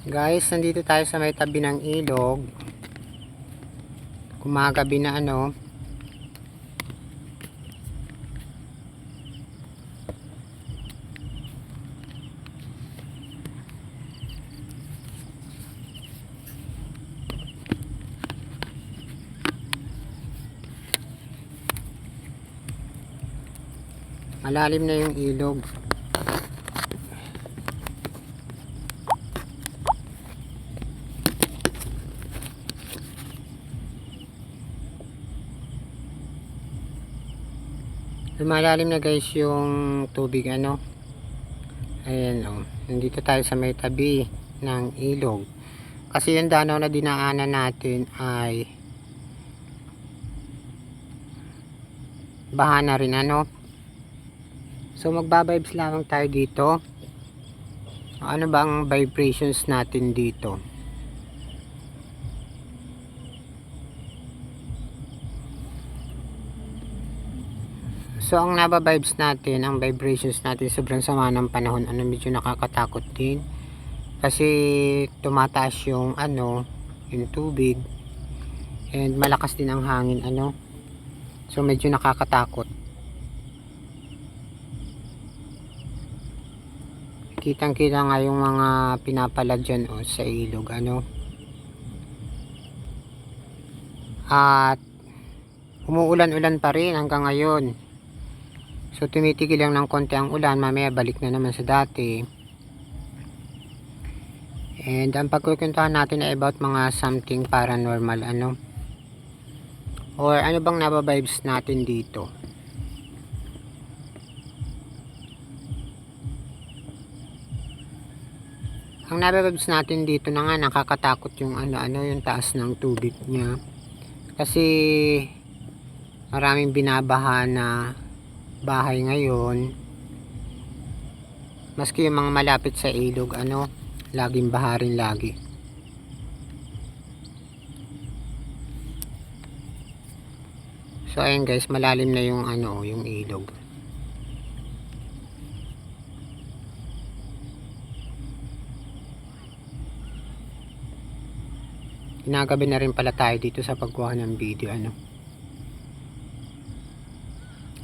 Guys, nandito tayo sa may tabi ng ilog. Kumagabi na malalim na yung ilog. Lumalalim na guys yung tubig ayan nandito tayo sa may tabi ng ilog. Kasi yung danaw na dinaanan natin ay baha na rin So magba-vibes lamang tayo dito. Ano ba ang vibrations natin dito? So ang naba-vibes natin, ang vibrations natin, sobrang sama ng panahon. Medyo nakakatakot din. Kasi tumataas yung yung tubig. And malakas din ang hangin So medyo nakakatakot. Kitang-kita nga yung mga pinapala dyan sa ilog At umuulan-ulan pa rin hanggang ngayon. So tumitigil lang ng konti ang ulan, mamaya balik na naman sa dati. And ang pagkukwentuhan natin ay about mga something paranormal or ano bang naba-vibes natin dito. Ang naba-vibes natin dito na nga nakakatakot yung yung taas ng tubig niya. Kasi maraming binabaha na bahay ngayon, maski yung mga malapit sa ilog laging baha rin lagi. So ayun guys, malalim na yung yung ilog. Ginagabi na rin pala tayo dito sa pagkuha ng video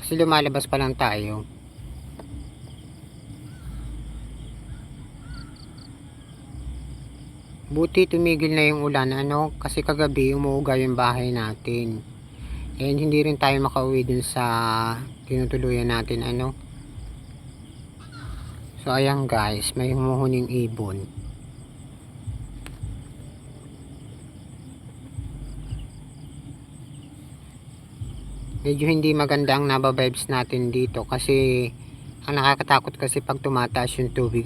kasi lumalabas pa lang tayo. Buti tumigil na yung ulan kasi kagabi umuuga yung bahay natin. And hindi rin tayo makauwi dun sa tinutuluyan natin So ayan guys, may humuhuning ibon. Medyo hindi maganda ang naba-vibes natin dito kasi ang nakakatakot kasi pag tumataas yung tubig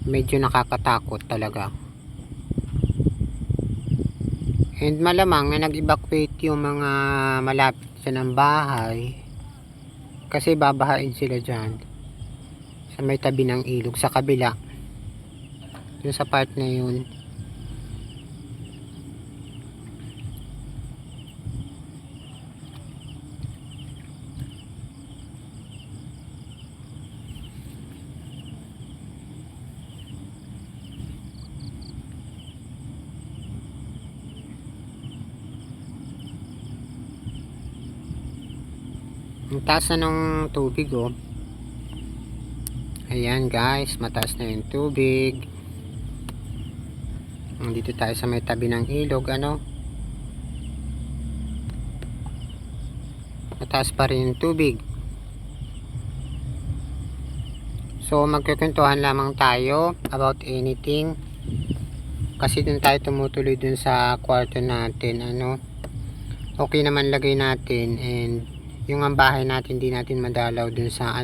medyo nakakatakot talaga. And malamang na nag-evacuate yung mga malapit sa ng bahay kasi babahain sila dyan sa may tabi ng ilog sa kabila, yung sa part na yun. Ang taas na ng tubig ayan guys, mataas na yung tubig. Dito tayo sa may tabi ng ilog mataas pa rin yung tubig. So magkukwentuhan lamang tayo about anything kasi dun tayo tumutuloy dun sa kwarto natin okay naman lagay natin. And yung ang bahay natin di natin madalaw dun sa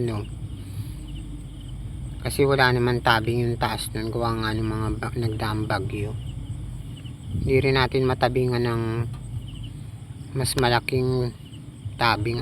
kasi wala naman tabing yung taas nun gawa nga ng mga nagdaang bagyo. Hindi rin natin matabingan ng mas malaking tabing